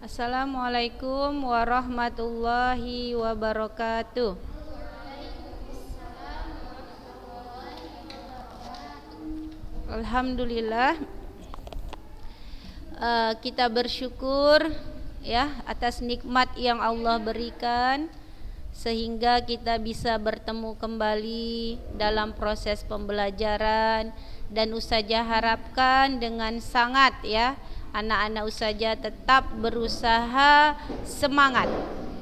Assalamualaikum warahmatullahi wabarakatuh. Alhamdulillah, kita bersyukur ya atas nikmat yang Allah berikan sehingga kita bisa bertemu kembali dalam proses pembelajaran, dan Ustazah harapkan dengan sangat ya anak-anak Ustazah tetap berusaha semangat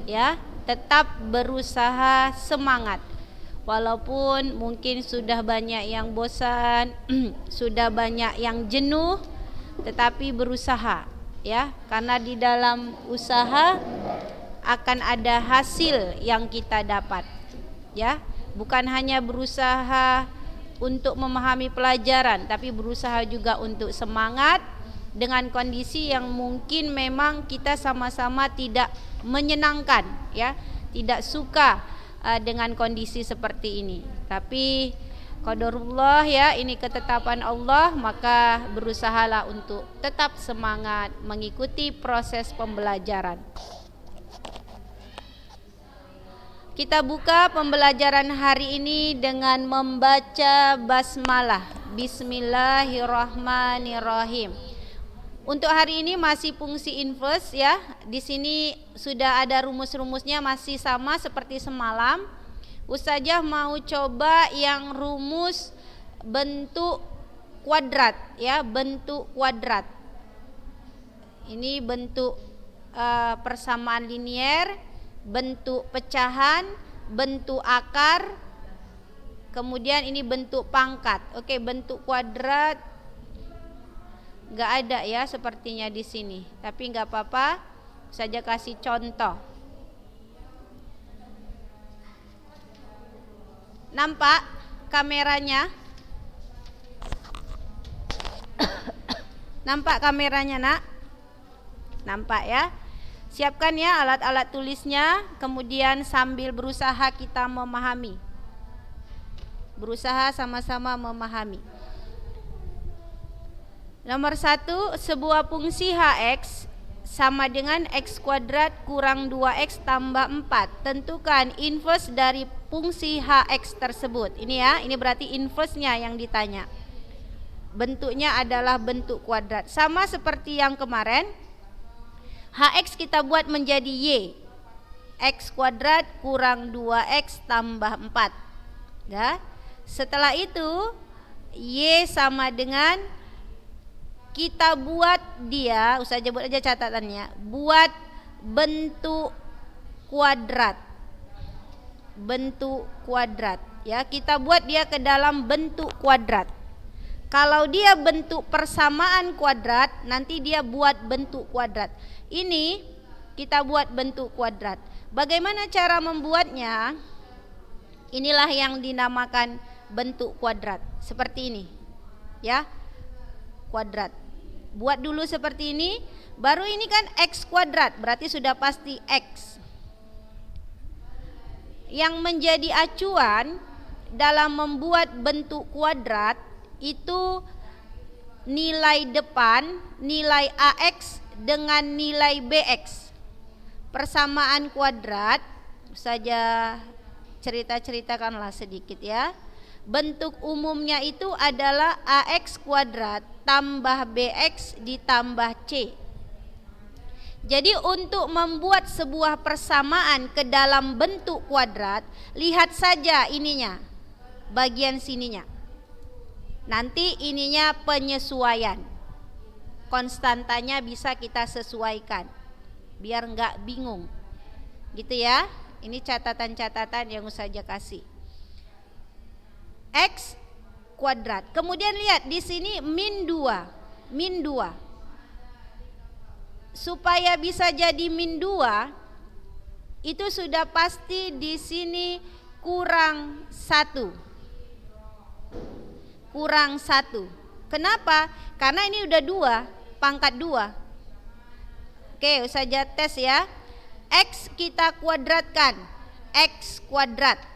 ya, tetap berusaha semangat. Walaupun mungkin sudah banyak yang bosan, sudah banyak yang jenuh, tetapi berusaha ya, karena di dalam usaha akan ada hasil yang kita dapat ya. Bukan hanya berusaha untuk memahami pelajaran, tapi berusaha juga untuk semangat dengan kondisi yang mungkin memang kita sama-sama tidak menyenangkan ya, tidak suka dengan kondisi seperti ini. Tapi qadarullah ya, ini ketetapan Allah, maka berusahalah untuk tetap semangat mengikuti proses pembelajaran. Kita buka pembelajaran hari ini dengan membaca basmalah. Bismillahirrahmanirrahim. Untuk hari ini masih fungsi inverse ya. Di sini sudah ada rumus-rumusnya, masih sama seperti semalam. Ustazah mau coba yang rumus bentuk kuadrat ya, bentuk kuadrat. Ini bentuk persamaan linier, bentuk pecahan, bentuk akar, kemudian ini bentuk pangkat. Oke, bentuk kuadrat nggak ada ya sepertinya di sini, tapi nggak apa-apa, saja kasih contoh. Nampak kameranya? Nampak kameranya nak? Nampak ya? Siapkan ya alat-alat tulisnya, kemudian sambil berusaha kita memahami. Berusaha sama-sama memahami. Nomor 1, sebuah fungsi Hx sama dengan X kuadrat kurang 2X tambah 4. Tentukan inverse dari fungsi Hx tersebut. Ini ya, ini berarti inverse-nya yang ditanya. Bentuknya adalah bentuk kuadrat. Sama seperti yang kemarin, Hx kita buat menjadi Y. X kuadrat kurang 2X tambah 4. Ya. Setelah itu, Y sama dengan, kita buat dia, Ustazah buat aja catatannya, buat bentuk kuadrat. Bentuk kuadrat ya, kita buat dia ke dalam bentuk kuadrat. Kalau dia bentuk persamaan kuadrat, nanti dia buat bentuk kuadrat. Ini kita buat bentuk kuadrat. Bagaimana cara membuatnya? Inilah yang dinamakan bentuk kuadrat. Seperti ini ya, kuadrat. Buat dulu seperti ini, baru ini kan X kuadrat, berarti sudah pasti X. Yang menjadi acuan dalam membuat bentuk kuadrat itu nilai depan, nilai AX dengan nilai BX. Persamaan kuadrat saja ceritakanlah sedikit ya. Bentuk umumnya itu adalah AX kuadrat tambah BX ditambah C. Jadi untuk membuat sebuah persamaan ke dalam bentuk kuadrat, lihat saja ininya, bagian sininya. Nanti ininya penyesuaian, konstantanya bisa kita sesuaikan biar enggak bingung gitu ya. Ini catatan-catatan yang Ustazah kasih. X kuadrat, kemudian lihat di sini min 2. Supaya bisa jadi min 2, itu sudah pasti di sini kurang 1. Kurang 1. Kenapa? Karena ini udah 2, pangkat 2. Oke, Ustazah tes ya. X kita kuadratkan, X kuadrat.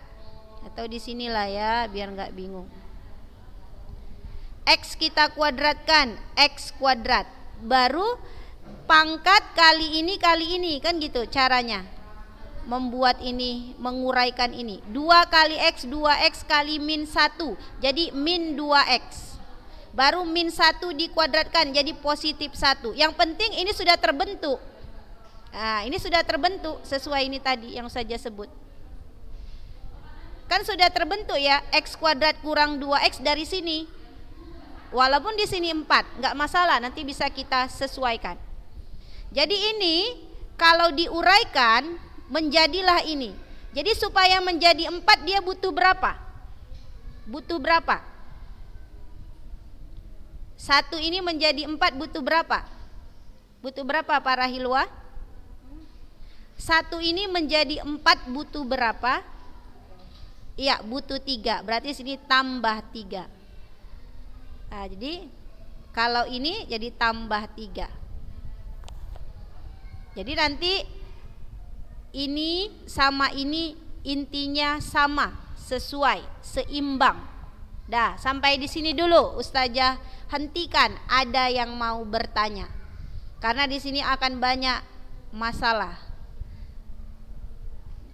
Atau di sinilah ya, biar nggak bingung. X kita kuadratkan, X kuadrat. Baru pangkat kali ini kan gitu caranya. Membuat ini, menguraikan ini. 2 kali X, 2X kali min 1. Jadi min 2X. Baru min 1 dikuadratkan jadi positif 1. Yang penting ini sudah terbentuk. Nah, ini sudah terbentuk sesuai ini tadi yang saja sebut. Kan sudah terbentuk ya, X kuadrat kurang 2X dari sini. Walaupun di sini 4, nggak masalah, nanti bisa kita sesuaikan. Jadi ini kalau diuraikan menjadilah ini. Jadi supaya menjadi 4 dia butuh berapa? Butuh berapa? 1 ini menjadi 4 butuh berapa? Butuh berapa para hilwa? 1 ini menjadi 4 butuh berapa? Iya, butuh 3. Berarti sini tambah 3. Nah, jadi kalau ini jadi tambah 3. Jadi nanti ini sama ini intinya sama, sesuai, seimbang. Dah, sampai di sini dulu Ustazah hentikan, ada yang mau bertanya. Karena di sini akan banyak masalah.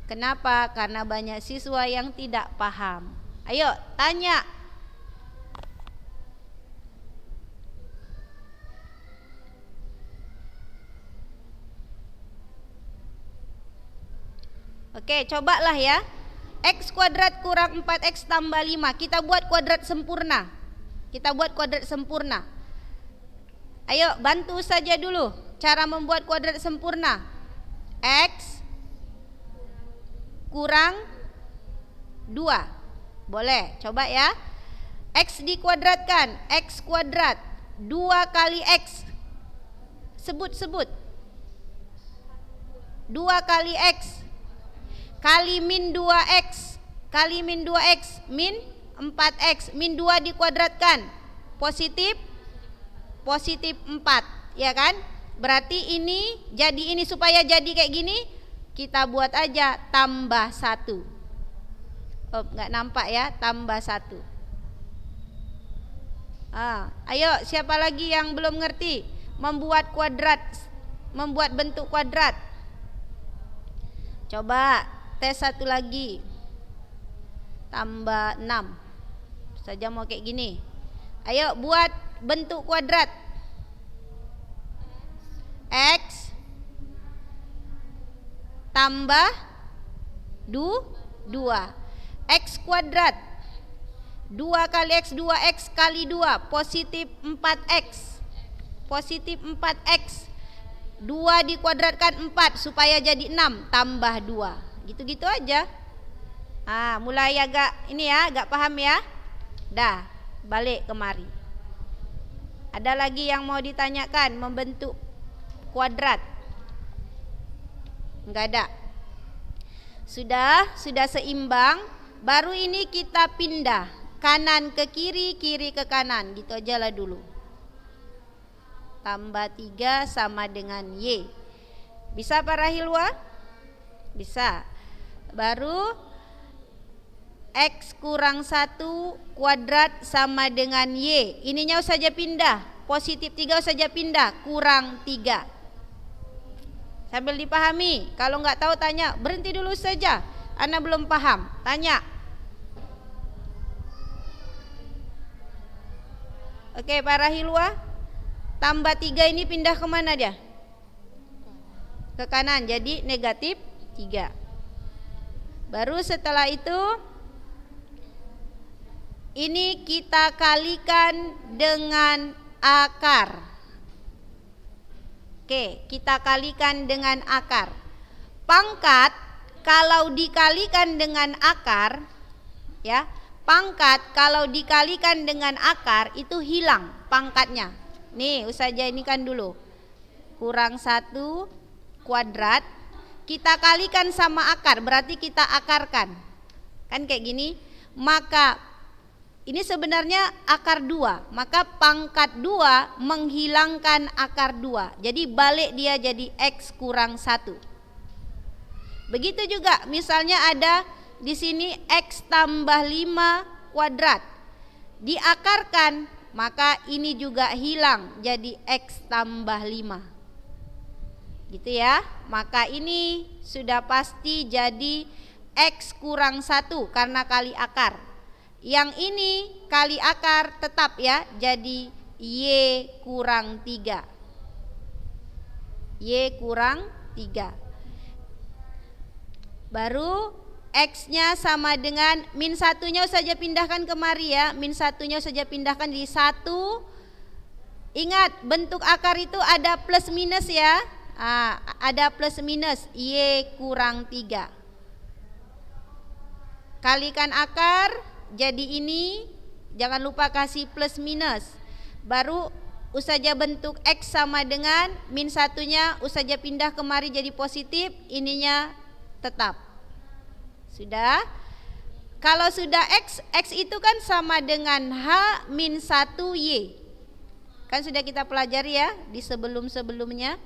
Kenapa? Karena banyak siswa yang tidak paham. Ayo, tanya. Oke, cobalah ya. X kuadrat kurang 4X tambah 5. Kita buat kuadrat sempurna. Ayo, bantu saja dulu cara membuat kuadrat sempurna. X kurang 2. Boleh, coba ya. X dikuadratkan, X kuadrat 2 kali X. Sebut 2 kali X kali min 2X min 4X min 2 dikuadratkan positif 4, ya kan? Berarti ini jadi ini, supaya jadi kayak gini kita buat aja tambah 1. Oh, nggak nampak ya, tambah 1. Ayo, siapa lagi yang belum ngerti membuat kuadrat, membuat bentuk kuadrat? Coba tes satu lagi. Tambah 6 saja mau kayak gini. Ayo buat bentuk kuadrat. X tambah 2. X kuadrat 2 kali X, 2X kali 2 positif 4X. 2 dikuadratkan 4 supaya jadi 6 tambah 2. Gitu-gitu aja. Mulai agak ini ya, agak paham ya. Dah, balik kemari. Ada lagi yang mau ditanyakan membentuk kuadrat? Enggak ada. Sudah seimbang. Baru ini kita pindah kanan ke kiri, kiri ke kanan. Gitu aja lah dulu. Tambah 3 sama dengan Y. Bisa para hilwa? Bisa. Baru X kurang 1 kuadrat sama dengan Y. Ininya saja pindah. Positif 3 saja pindah. Kurang 3. Sambil dipahami. Kalau nggak tahu tanya. Berhenti dulu saja. Ana belum paham. Tanya. Oke, para hilwa. Tambah 3 ini pindah kemana dia? Ke kanan. Jadi negatif 3. Baru setelah itu ini kita kalikan dengan akar. Oke, kita kalikan dengan akar. Pangkat kalau dikalikan dengan akar, ya, pangkat kalau dikalikan dengan akar itu hilang pangkatnya. Nih, Ustazah ini kan dulu. Kurang 1 kuadrat kita kalikan sama akar, berarti kita akarkan. Kan kayak gini. Maka ini sebenarnya akar 2. Maka pangkat 2 menghilangkan akar 2. Jadi balik dia jadi X kurang 1. Begitu juga misalnya ada di sini X tambah 5 kuadrat. Diakarkan, maka ini juga hilang jadi X tambah 5. gitu ya. Maka ini sudah pasti jadi X kurang 1 karena kali akar. Yang ini kali akar tetap ya, jadi Y kurang 3. Y kurang 3. Baru X-nya sama dengan min 1-nya saja pindahkan kemari ya. Min 1-nya saja pindahkan di 1. Ingat bentuk akar itu ada plus minus ya. Ada plus minus, Y kurang 3. Kalikan akar jadi ini, jangan lupa kasih plus minus. Baru usaja bentuk X sama dengan min 1-nya usaja pindah kemari jadi positif, ininya tetap. Sudah? Kalau sudah X itu kan sama dengan H min 1Y. Kan sudah kita pelajari ya di sebelum-sebelumnya.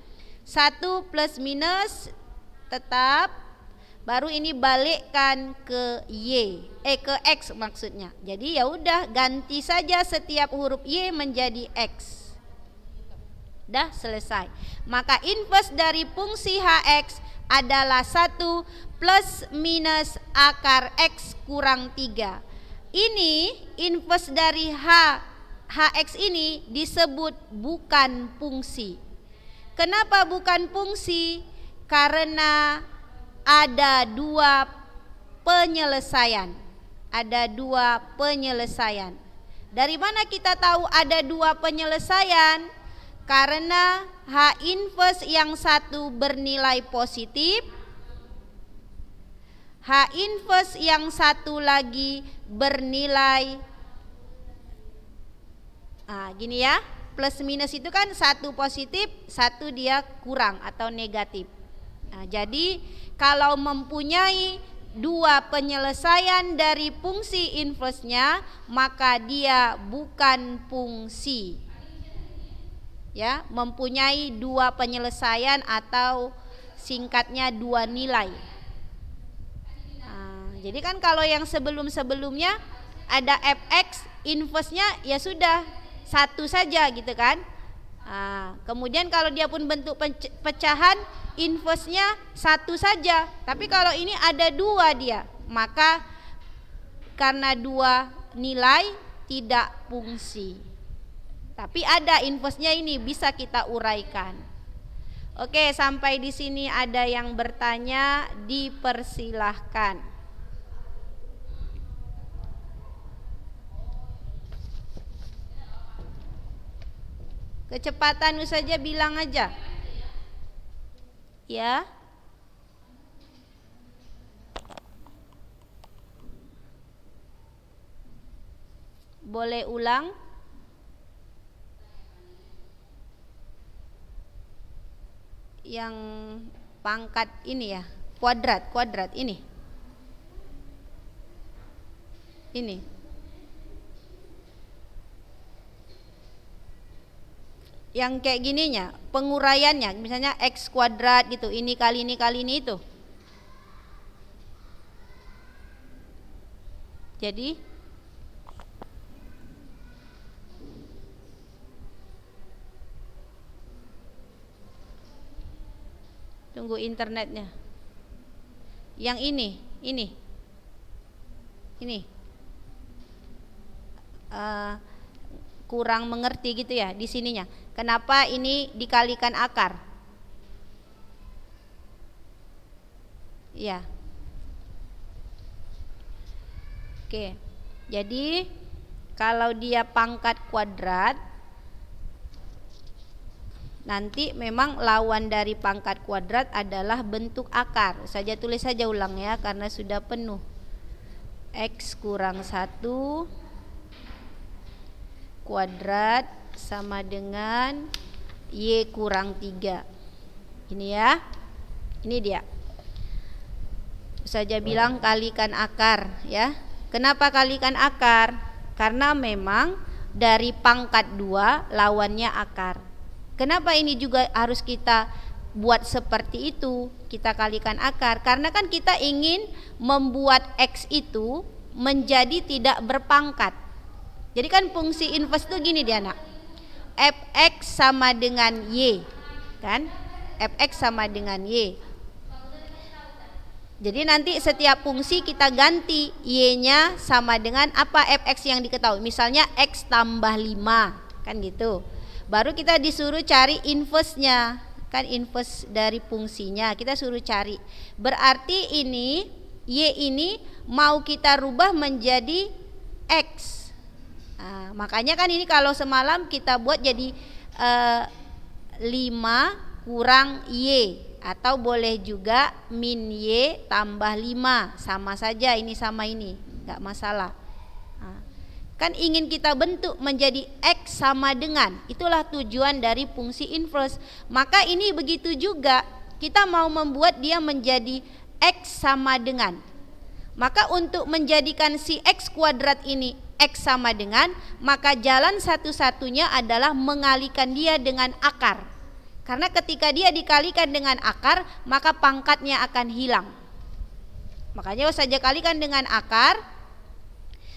1 plus minus tetap. Baru ini balikkan ke Y, ke X maksudnya. Jadi ya udah ganti saja setiap huruf Y menjadi X. Dah selesai. Maka inverse dari fungsi HX adalah 1 plus minus akar X kurang 3. Ini inverse dari HX ini disebut bukan fungsi. Kenapa bukan fungsi? Karena ada dua penyelesaian. Ada dua penyelesaian. Dari mana kita tahu ada dua penyelesaian? Karena H inverse yang satu bernilai positif, H inverse yang satu lagi bernilai gini ya, plus minus itu kan satu positif, satu dia kurang atau negatif. Jadi kalau mempunyai dua penyelesaian dari fungsi inverse-nya, maka dia bukan fungsi. Ya, mempunyai dua penyelesaian atau singkatnya dua nilai. Jadi kan kalau yang sebelum-sebelumnya ada fx, inverse-nya ya sudah satu saja gitu kan. Kemudian kalau dia pun bentuk pecahan, inverse-nya satu saja. Tapi kalau ini ada dua dia, maka karena dua nilai tidak fungsi. Tapi ada inverse-nya ini bisa kita uraikan. Oke, sampai di sini ada yang bertanya, dipersilahkan. Kecepatan saja bilang aja. Ya. Boleh ulang? Yang pangkat ini ya, kuadrat ini. Ini. Yang kayak gininya, penguraiannya, misalnya x kuadrat gitu, ini kali ini itu. Jadi tunggu internetnya. Yang ini. Kurang mengerti gitu ya di sininya. Kenapa ini dikalikan akar? Ya. Oke. Jadi kalau dia pangkat kuadrat, nanti memang lawan dari pangkat kuadrat adalah bentuk akar. Saja tulis saja ulang ya karena sudah penuh. X kurang 1 kuadrat sama dengan Y kurang 3. Ini ya. Ini dia. Saja bilang kalikan akar ya. Kenapa kalikan akar? Karena memang dari pangkat 2 lawannya akar. Kenapa ini juga harus kita buat seperti itu? Kita kalikan akar karena kan kita ingin membuat X itu menjadi tidak berpangkat. Jadi kan fungsi inverse itu gini dia anak. Fx sama dengan Y kan? fx sama dengan y. Jadi nanti setiap fungsi kita ganti y-nya sama dengan apa fx yang diketahui. Misalnya x tambah 5, kan gitu. Baru kita disuruh cari inverse-nya, kan inverse dari fungsinya. Kita suruh cari. Berarti ini y ini mau kita rubah menjadi x. Nah, makanya kan ini kalau semalam kita buat jadi 5 kurang y. Atau boleh juga min y tambah 5, sama saja ini sama ini, nggak masalah. Nah, kan ingin kita bentuk menjadi x sama dengan, itulah tujuan dari fungsi inverse. Maka ini begitu juga, kita mau membuat dia menjadi x sama dengan. Maka untuk menjadikan si x kuadrat ini x sama dengan, maka jalan satu-satunya adalah mengalihkan dia dengan akar. Karena ketika dia dikalikan dengan akar, maka pangkatnya akan hilang. Makanya saja kalikan dengan akar,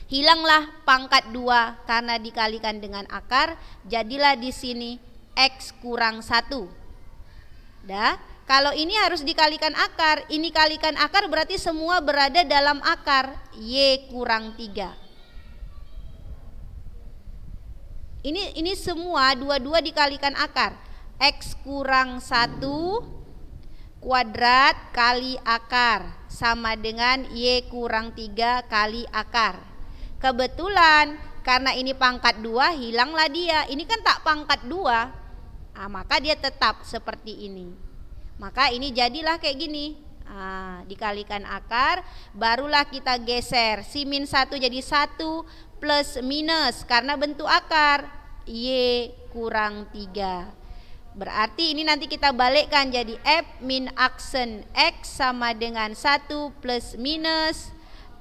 hilanglah pangkat 2 karena dikalikan dengan akar, jadilah di sini x kurang 1. Dah, kalau ini harus dikalikan akar, ini kalikan akar berarti semua berada dalam akar, y kurang 3. Ini semua dua-dua dikalikan akar. X kurang 1 kuadrat kali akar sama dengan y kurang 3 kali akar. Kebetulan karena ini pangkat 2, hilanglah dia. Ini kan tak pangkat 2, nah, maka dia tetap seperti ini. Maka ini jadilah kayak gini. Nah, dikalikan akar, barulah kita geser si min 1 jadi 1 plus minus karena bentuk akar y kurang 3. Berarti ini nanti kita balikkan jadi f min aksen x sama dengan 1 plus minus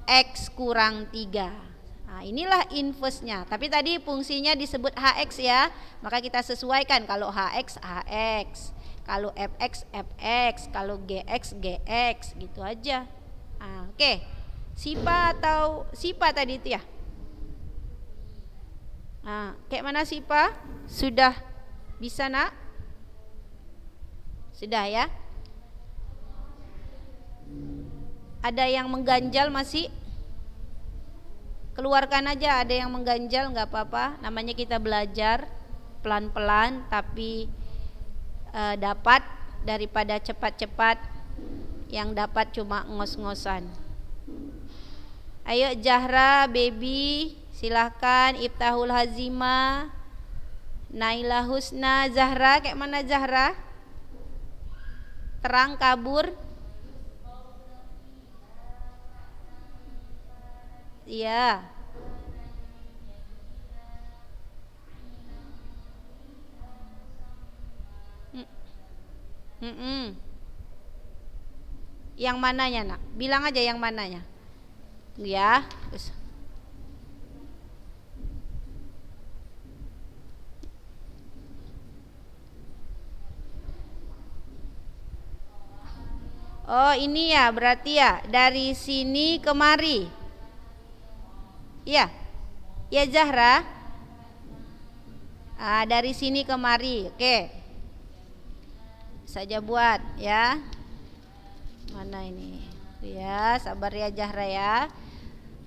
x kurang 3. Nah, inilah inverse-nya. Tapi tadi fungsinya disebut hx ya. Maka kita sesuaikan, kalau hx hx, kalau fx fx, kalau gx gx, gitu aja. Nah, oke. Sipa atau sipa tadi itu ya. Nah, kayak mana sipa? Sudah bisa nak? Sudah ya? Ada yang mengganjal masih? Keluarkan aja, ada yang mengganjal nggak apa-apa. Namanya kita belajar pelan-pelan tapi dapat daripada cepat-cepat yang dapat cuma ngos-ngosan. Ayo Zahra, Baby, silahkan. Iftahul Hazima, Naila Husna, Zahra, kayak mana Zahra? Terang kabur. Iya. Yang mananya nak? Bilang aja yang mananya. Ya. Oh ini ya, berarti ya dari sini kemari. Ya, ya Zahra. Dari sini kemari, oke. Saja buat ya. Mana ini? Ya, sabar ya Zahra ya.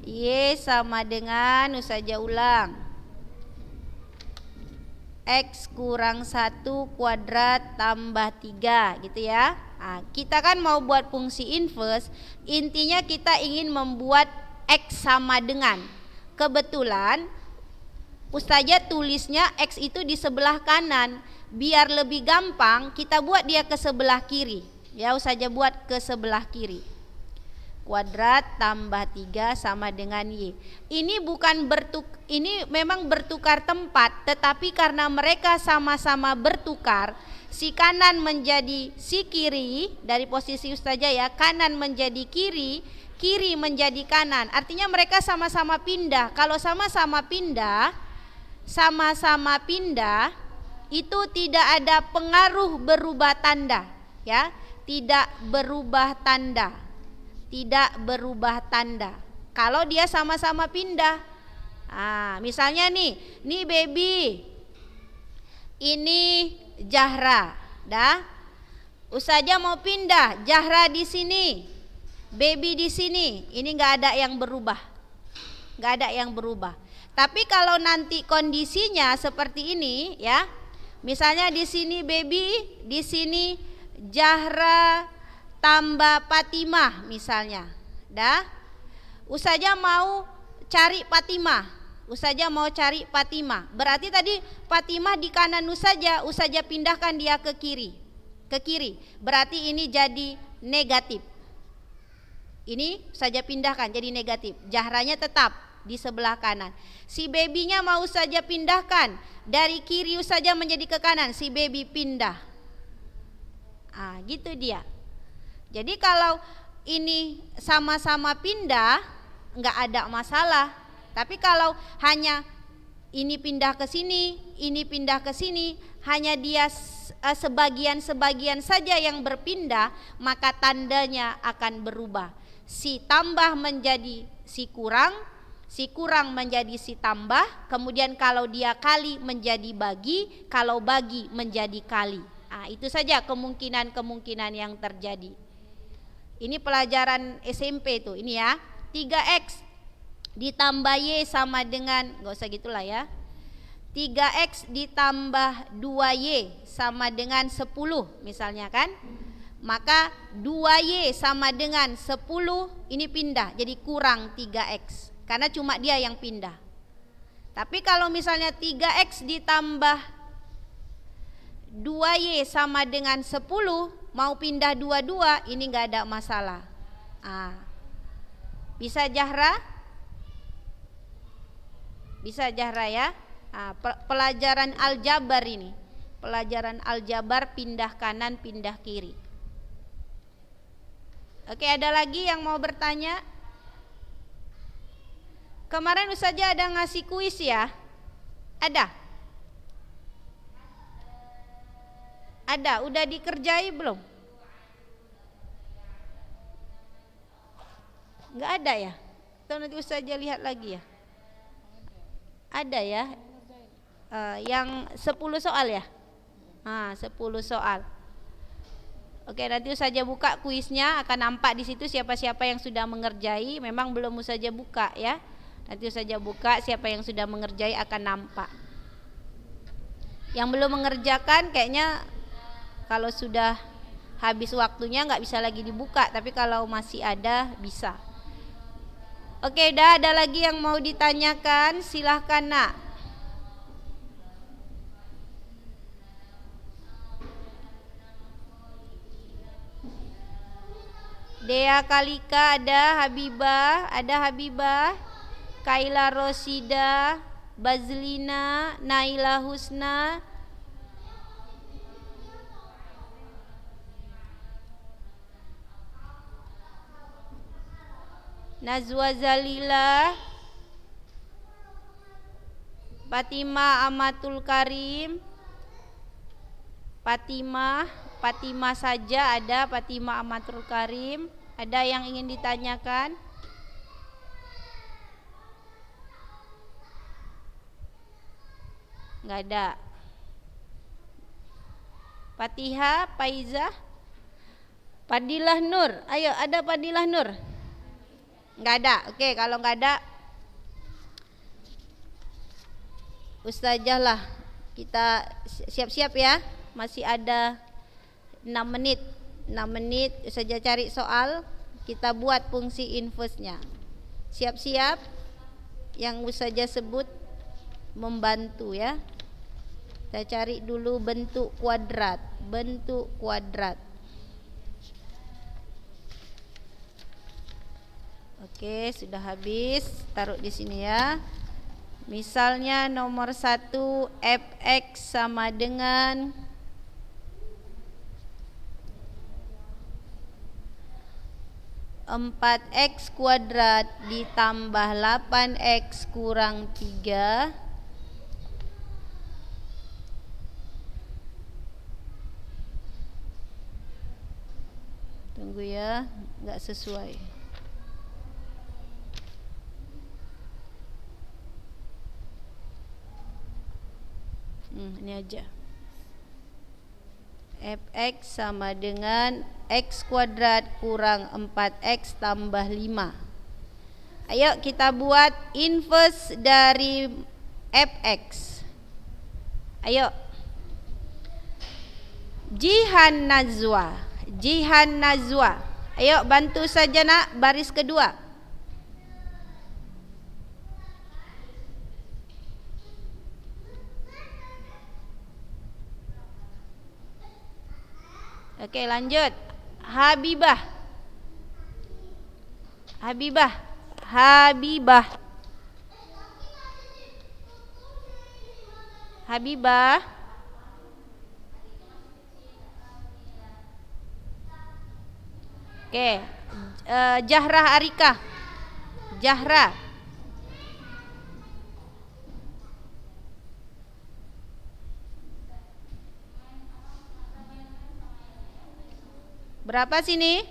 Y sama dengan, saja ulang. X kurang 1 kuadrat tambah 3 gitu ya. Nah, kita kan mau buat fungsi inverse, intinya kita ingin membuat X sama dengan. Kebetulan Ustazah tulisnya X itu di sebelah kanan. Biar lebih gampang kita buat dia ke sebelah kiri. Ya, Ustazah buat ke sebelah kiri. Kuadrat tambah 3 sama dengan Y. Ini memang bertukar tempat, tetapi karena mereka sama-sama bertukar, si kanan menjadi si kiri dari posisi Ustazah ya, kanan menjadi kiri, kiri menjadi kanan. Artinya mereka sama-sama pindah. Kalau sama-sama pindah itu tidak ada pengaruh berubah tanda, ya. Tidak berubah tanda. Tidak berubah tanda. Kalau dia sama-sama pindah. Misalnya nih Baby. Ini Zahra, dah. Ustazah mau pindah, Zahra di sini, Baby di sini. Ini nggak ada yang berubah, nggak ada yang berubah. Tapi kalau nanti kondisinya seperti ini ya, misalnya di sini Baby, di sini Zahra tambah Fatimah misalnya, dah. Ustazah mau cari Fatimah, Ustazah mau cari Fatimah. Berarti tadi Fatimah di kanan Ustazah pindahkan dia ke kiri. Ke kiri. Berarti ini jadi negatif. Ini Ustazah pindahkan jadi negatif. Zahranya tetap di sebelah kanan. Si babynya mau Ustazah pindahkan dari kiri Ustazah menjadi ke kanan, si baby pindah. Ah, gitu dia. Jadi kalau ini sama-sama pindah, nggak ada masalah. Tapi kalau hanya ini pindah ke sini, ini pindah ke sini, hanya dia sebagian-sebagian saja yang berpindah, maka tandanya akan berubah. Si tambah menjadi si kurang menjadi si tambah, kemudian kalau dia kali menjadi bagi, kalau bagi menjadi kali. Nah, itu saja kemungkinan-kemungkinan yang terjadi. Ini pelajaran SMP tuh, ini ya. 3x ditambah y sama dengan, gak usah gitulah ya, 3x ditambah 2y sama dengan 10 misalnya kan. Maka 2y sama dengan 10 ini pindah jadi kurang 3x, karena cuma dia yang pindah. Tapi kalau misalnya 3x ditambah 2y sama dengan 10 mau pindah dua-dua, ini gak ada masalah. Bisa Zahra? Bisa Zahra ya. Pelajaran aljabar ini, pelajaran aljabar pindah kanan pindah kiri. Oke, ada lagi yang mau bertanya? Kemarin Ustazah ada ngasih kuis ya? Ada? Ada, udah dikerjai belum? Enggak ada ya? Atau nanti Ustazah lihat lagi ya? Ada ya? Yang 10 soal ya? 10 soal. Oke, nanti Ustazah buka kuisnya, akan nampak di situ siapa-siapa yang sudah mengerjai. Memang belum Ustazah buka ya. Nanti Ustazah buka siapa yang sudah mengerjai akan nampak. Yang belum mengerjakan kayaknya kalau sudah habis waktunya nggak bisa lagi dibuka, tapi kalau masih ada bisa. Oke, ada lagi yang mau ditanyakan? Silahkan nak. Dea Kalika ada, Habibah, Kaila Rosida, Bazlina, Naila Husna, Nazwa Zalila, Fatima Amatul Karim, Fatima saja ada, Fatima Amatul Karim. Ada yang ingin ditanyakan? Enggak ada. Fatihah, Faizah, Fadilah Nur. Ayo, ada Fadilah Nur? Enggak ada. Oke, kalau enggak ada, Ustazah lah. Kita siap-siap ya. Masih ada 6 menit. 6 menit Ustazah cari soal, kita buat fungsi inverse-nya. Siap-siap. Yang Ustazah sebut membantu ya. Kita cari dulu bentuk kuadrat. Oke, sudah habis. Taruh di sini ya. Misalnya nomor 1, fx sama dengan 4x kuadrat ditambah 8x kurang 3 tunggu ya, nggak sesuai. Ini aja. fx sama dengan x kuadrat kurang 4x tambah 5. Ayo kita buat inverse dari fx. Ayo. Jihan Najwa. Ayo bantu saja nak, baris kedua. Oke, lanjut. Habibah. Oke. Jahrah Arika. Berapa sini?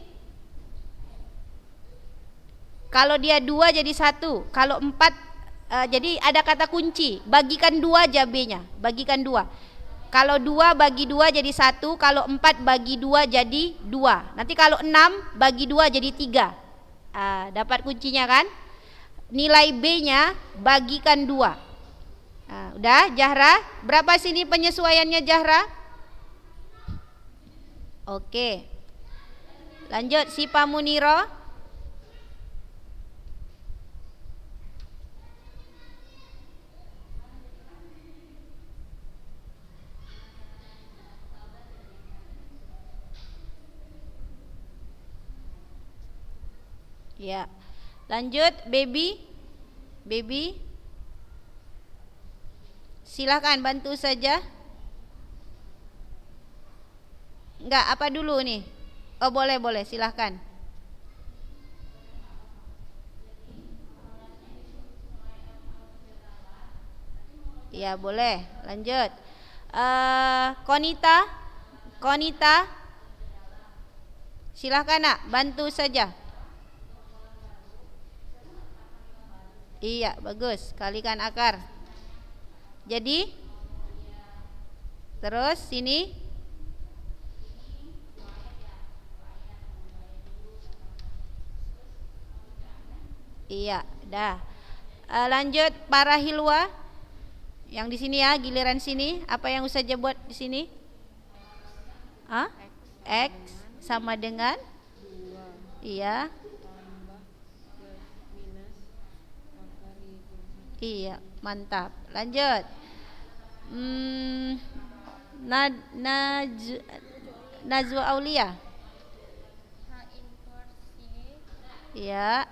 Kalau dia 2 jadi 1. Kalau 4 jadi ada kata kunci. Bagikan 2 aja B-nya. Bagikan 2. Kalau 2 bagi 2 jadi 1. Kalau 4 bagi 2 jadi 2. Nanti kalau 6 bagi 2 jadi 3. Dapat kuncinya kan? Nilai B-nya bagikan 2. Udah, Zahra? Berapa sini penyesuaiannya, Zahra? Oke. Lanjut, Sipa Muniro. Ya. Lanjut, Baby. Silakan bantu saja. Enggak, apa dulu nih? Oh, boleh, silakan. Ya, boleh. Lanjut. Konita. Silakan nak, bantu saja. Iya, bagus. Kalikan akar. Jadi terus sini. Iya, dah. Lanjut para Hilwa. Yang di sini ya, giliran sini. Apa yang Ustazah buat di sini? X sama dengan 2. Iya. Iya, mantap. Lanjut. Najwa Aulia. Iya.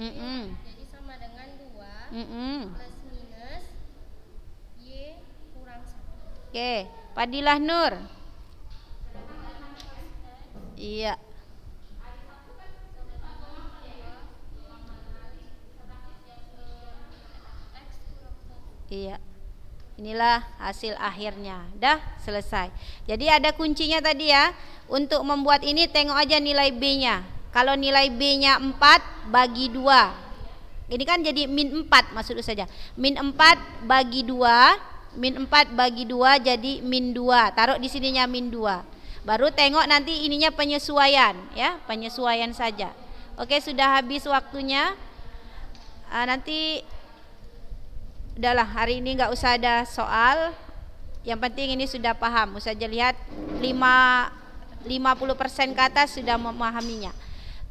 Jadi sama dengan 2 plus minus Y kurang 1. Oke, Fadilah Nur. Iya. Iya. Inilah hasil akhirnya. Dah selesai. Jadi ada kuncinya tadi ya. Untuk membuat ini tengok aja nilai B-nya. Kalau nilai B-nya 4 bagi 2. Ini kan jadi min 4 maksud saja. Min 4 bagi 2. Min 4 bagi 2 jadi min 2. Taruh di sininya min 2. Baru tengok nanti ininya penyesuaian ya. Penyesuaian saja. Oke, sudah habis waktunya. Nanti udahlah, hari ini nggak usah ada soal. Yang penting ini sudah paham. Ustazah lihat 50% ke atas sudah memahaminya.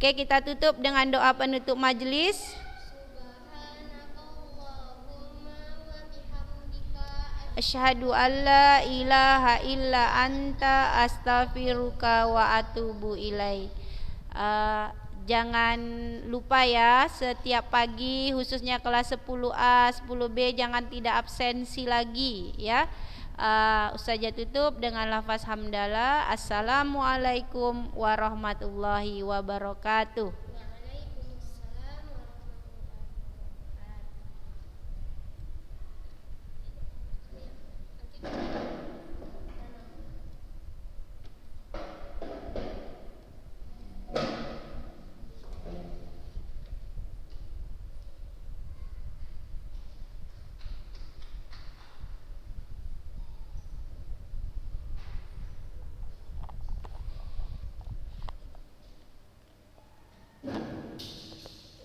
Oke, kita tutup dengan doa penutup majelis. Asyhadu alla ilaha illa anta astaghfiruka wa atubu ilaik. Jangan lupa ya, setiap pagi khususnya kelas 10A, 10B jangan tidak absensi lagi ya. Ustazah tutup dengan lafaz hamdalah. Assalamualaikum warahmatullahi wabarakatuh.